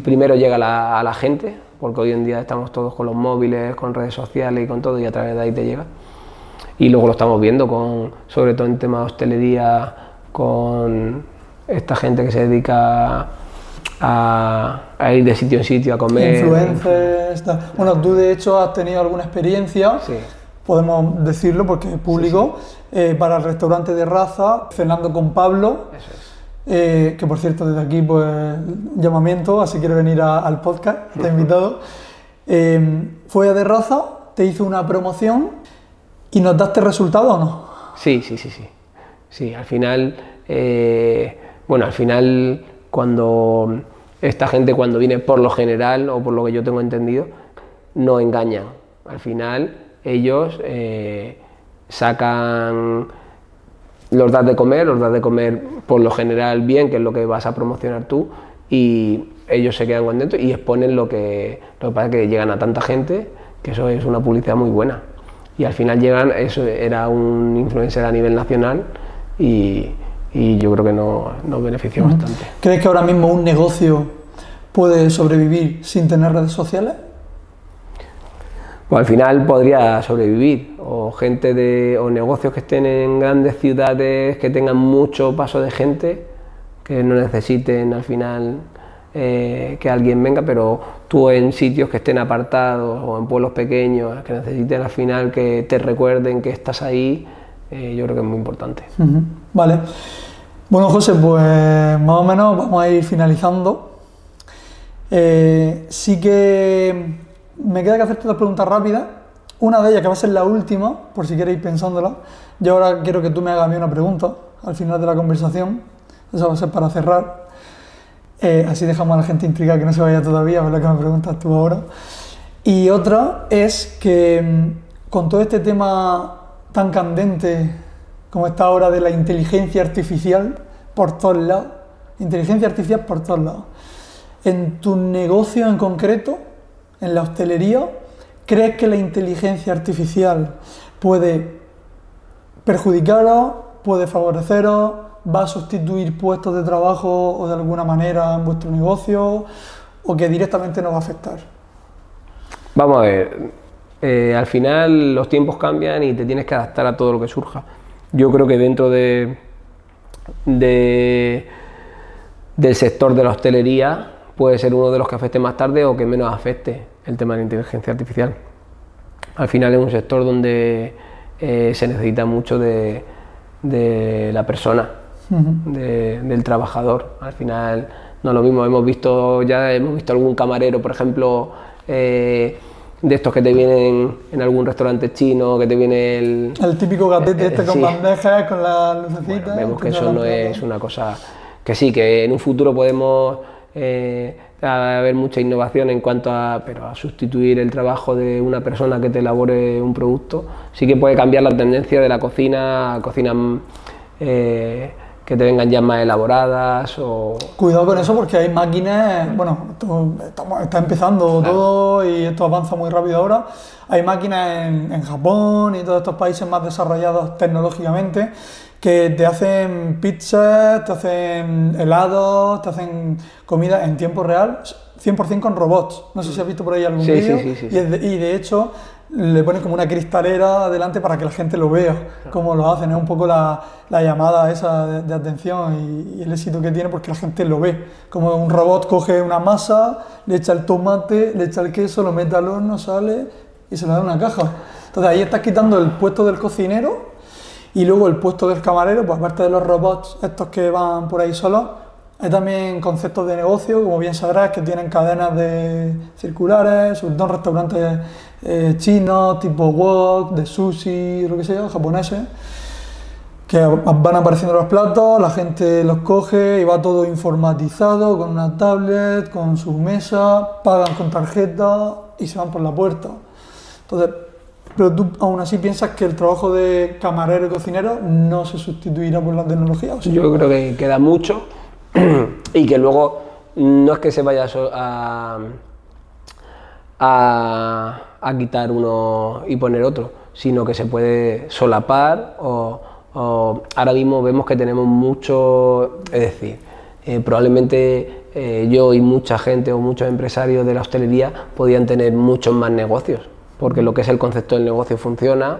primero llega a la gente, porque hoy en día estamos todos con los móviles, con redes sociales y con todo, y a través de ahí te llega. Y luego lo estamos viendo sobre todo en temas de hostelería, con esta gente que se dedica a ir de sitio en sitio a comer. Influencers. Bueno, tú de hecho has tenido alguna experiencia, sí, podemos decirlo porque es público, sí. Para el restaurante de Raza, cenando con Pablo. Eso es. Que por cierto, desde aquí pues llamamiento, así quiere venir al podcast, te he invitado. Fue a de Raza, te hizo una promoción y ¿notaste resultado o no? Sí. Sí, al final, cuando esta gente, cuando viene por lo general, o por lo que yo tengo entendido, no engañan. Al final ellos sacan los das de comer por lo general bien, que es lo que vas a promocionar tú, y ellos se quedan contentos y exponen lo que pasa es que llegan a tanta gente que eso es una publicidad muy buena. Y al final eso era un influencer a nivel nacional y yo creo que nos benefició bastante. ¿Crees que ahora mismo un negocio puede sobrevivir sin tener redes sociales? Pues al final podría sobrevivir, o negocios que estén en grandes ciudades, que tengan mucho paso de gente, que no necesiten al final que alguien venga, pero tú en sitios que estén apartados o en pueblos pequeños, que necesiten al final que te recuerden que estás ahí, yo creo que es muy importante. Vale. Bueno, José, pues más o menos vamos a ir finalizando. Sí que me queda que hacerte dos preguntas rápidas. Una de ellas, que va a ser la última, por si queréis pensándola. Yo ahora quiero que tú me hagas a mí una pregunta al final de la conversación. Esa va a ser para cerrar. Así dejamos a la gente intrigada que no se vaya todavía a ver lo que me preguntas tú ahora. Y otra es que con todo este tema tan candente como esta ahora de la inteligencia artificial por todos lados, en tu negocio en concreto, en la hostelería, ¿crees que la inteligencia artificial puede perjudicaros, puede favoreceros, va a sustituir puestos de trabajo o de alguna manera en vuestro negocio, o que directamente nos va a afectar? Vamos a ver, al final los tiempos cambian y te tienes que adaptar a todo lo que surja. Yo creo que dentro del sector de la hostelería puede ser uno de los que afecte más tarde o que menos afecte el tema de la inteligencia artificial. Al final es un sector donde se necesita mucho de la persona, del trabajador. Al final no es lo mismo, hemos visto algún camarero, por ejemplo, de estos que te vienen en algún restaurante chino, que te viene el típico gatete con sí, bandejas, con las lucecitas. Bueno, vemos que eso no es una cosa que sí, que en un futuro podemos haber mucha innovación en cuanto pero a sustituir el trabajo de una persona que te elabore un producto. Sí que puede cambiar la tendencia de la cocina a cocinas que te vengan ya más elaboradas o... Cuidado con eso porque hay máquinas, bueno, está empezando todo y esto avanza muy rápido ahora. Hay máquinas en Japón y todos estos países más desarrollados tecnológicamente que te hacen pizzas, te hacen helados, te hacen comida en tiempo real, 100% con robots. No sé si has visto por ahí algún vídeo. Sí. Y de hecho le ponen como una cristalera adelante para que la gente lo vea, cómo lo hacen. Es un poco la llamada esa de atención y el éxito que tiene porque la gente lo ve. Como un robot coge una masa, le echa el tomate, le echa el queso, lo mete al horno, sale y se le da en una caja. Entonces ahí estás quitando el puesto del cocinero y luego el puesto del camarero, pues aparte de los robots estos que van por ahí solos, hay también conceptos de negocio, como bien sabrás, que tienen cadenas de circulares, sobre todo en restaurantes chinos, tipo wok, de sushi, lo que sea, japoneses, que van apareciendo los platos, la gente los coge y va todo informatizado, con una tablet, con su mesa, pagan con tarjeta y se van por la puerta. Entonces, pero tú aún así piensas que el trabajo de camarero y cocinero no se sustituirá por la tecnología, ¿o sí? Yo creo que queda mucho y que luego no es que se vaya a quitar uno y poner otro, sino que se puede solapar o ahora mismo vemos que tenemos mucho, es decir, probablemente yo y mucha gente o muchos empresarios de la hostelería podían tener muchos más negocios, porque lo que es el concepto del negocio funciona,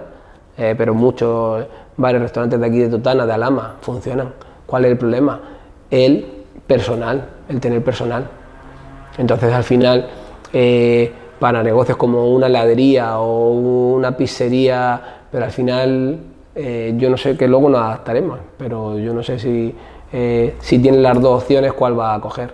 pero muchos bares, restaurantes de aquí de Totana, de Alhama, funcionan. ¿Cuál es el problema? El tener personal. Entonces al final, para negocios como una heladería o una pizzería, pero al final yo no sé, que luego nos adaptaremos, pero yo no sé si tienen las dos opciones, cuál va a coger.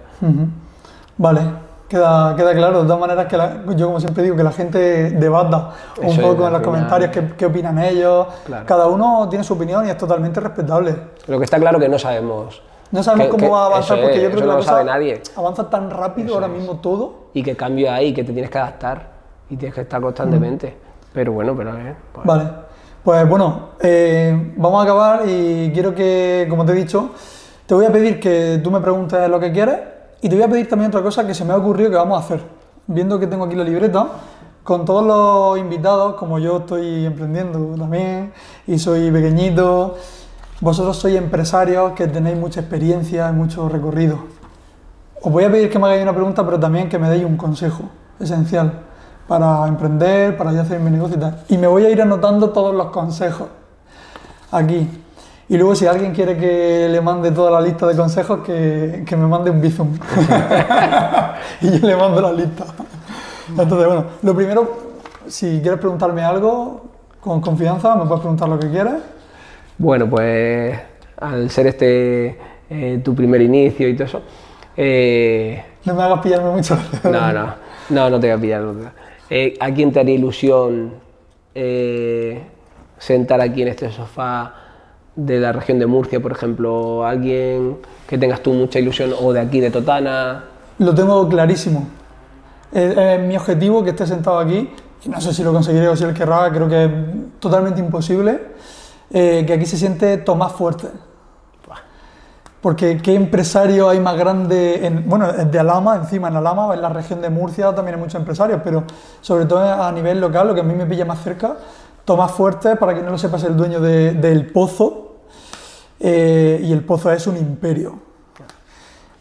Vale, queda claro. De todas maneras, yo como siempre digo, que la gente debata un poco en los comentarios qué opinan ellos. Claro. Cada uno tiene su opinión y es totalmente respetable. Lo que está claro que no sabemos. No sabemos cómo va a avanzar, porque yo creo que no lo sabe nadie. Avanza tan rápido ahora mismo todo. Y que cambio hay, que te tienes que adaptar y tienes que estar constantemente. Pero bueno, pues... Vale, Pues bueno, vamos a acabar y quiero que, como te he dicho, te voy a pedir que tú me preguntes lo que quieres y te voy a pedir también otra cosa que se me ha ocurrido que vamos a hacer. Viendo que tengo aquí la libreta, con todos los invitados, como yo estoy emprendiendo también y soy pequeñito, vosotros sois empresarios que tenéis mucha experiencia y mucho recorrido. Os voy a pedir que me hagáis una pregunta, pero también que me deis un consejo esencial para emprender, para ya hacer mi negocio y tal. Y me voy a ir anotando todos los consejos aquí. Y luego si alguien quiere que le mande toda la lista de consejos, que me mande un Bizum. Y yo le mando la lista. Entonces, bueno, lo primero, si quieres preguntarme algo, con confianza, me puedes preguntar lo que quieras. Bueno, pues al ser tu primer inicio y todo eso... No me hagas pillarme mucho. No te voy a pillar. ¿A quién te haría ilusión sentar aquí en este sofá de la región de Murcia, por ejemplo? ¿Alguien que tengas tú mucha ilusión o de aquí, de Totana? Lo tengo clarísimo. Es mi objetivo que esté sentado aquí, y no sé si lo conseguiré o si él querrá, creo que es totalmente imposible, que aquí se siente Tomás Fuerte. Porque ¿qué empresario hay más grande? Bueno, de Alhama, encima en Alhama, en la región de Murcia también hay muchos empresarios, pero sobre todo a nivel local, lo que a mí me pilla más cerca, Tomás Fuerte, para quien no lo sepa, es el dueño del Pozo, y el Pozo es un imperio.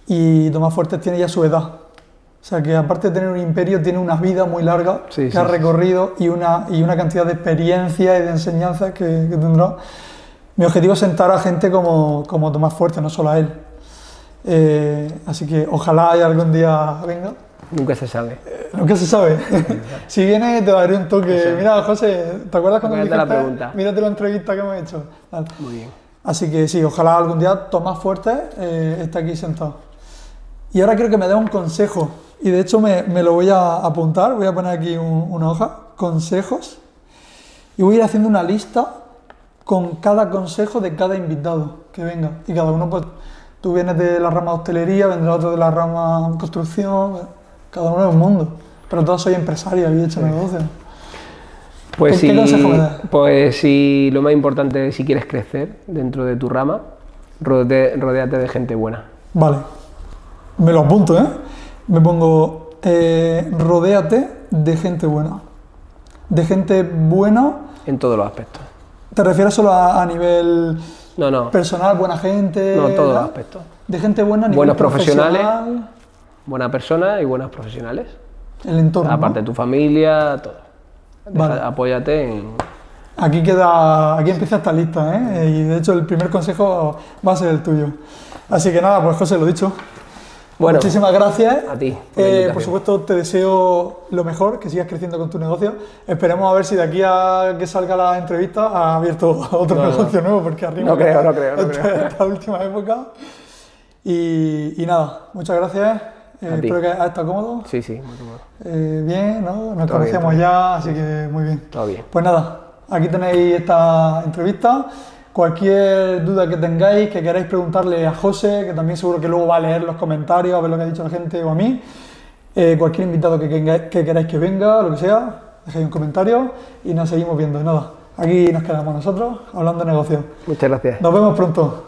Y Tomás Fuerte tiene ya su edad. O sea que aparte de tener un imperio, tiene una vida muy larga que ha recorrido y una cantidad de experiencia y de enseñanzas que tendrá. Mi objetivo es sentar a gente como Tomás Fuerte, no solo a él. Así que ojalá algún día venga. Nunca se sabe. Nunca se sabe. Si viene te daré un toque. Sí. Mira, José, ¿te acuerdas cuando me dijiste? Mírate la entrevista que hemos hecho. Vale. Muy bien. Así que sí, ojalá algún día Tomás Fuerte esté aquí sentado. Y ahora quiero que me dé un consejo. Y de hecho me lo voy a apuntar. Voy a poner aquí una hoja. Consejos. Y voy a ir haciendo una lista con cada consejo de cada invitado que venga. Y cada uno, pues, tú vienes de la rama de hostelería, vendrá otro de la rama construcción, cada uno es un mundo. Pero todos sois empresarios, habéis hecho negocios. Pues ¿Qué consejo me das? Pues sí, lo más importante, si quieres crecer dentro de tu rama, rodéate de gente buena. Vale, me lo apunto, ¿eh? Me pongo, rodéate de gente buena. De gente buena... En todos los aspectos. ¿Te refieres solo a nivel no. personal, buena gente? No, todos los aspectos. De gente buena a nivel buenos profesionales, profesional. Buenas personas y buenos profesionales. El entorno. Aparte de tu familia, todo. Vale. Apóyate en... Aquí empieza esta lista, ¿eh? Y de hecho el primer consejo va a ser el tuyo. Así que nada, pues José, lo dicho. Bueno, muchísimas gracias. A ti. Por supuesto, te deseo lo mejor, que sigas creciendo con tu negocio. Esperemos a ver si de aquí a que salga la entrevista ha abierto otro negocio nuevo, porque arriba. No creo. Esta última época. Y nada, muchas gracias. Espero que hayas estado cómodo. Sí, muy cómodo. Bien, ¿no? Nos conocemos ya, así que muy bien. Todo bien. Pues nada, aquí tenéis esta entrevista. Cualquier duda que tengáis, que queráis preguntarle a José, que también seguro que luego va a leer los comentarios, a ver lo que ha dicho la gente o a mí. Cualquier invitado que queráis que venga, lo que sea, dejéis un comentario y nos seguimos viendo. Nada, aquí nos quedamos nosotros hablando de negocios. Muchas gracias. Nos vemos pronto.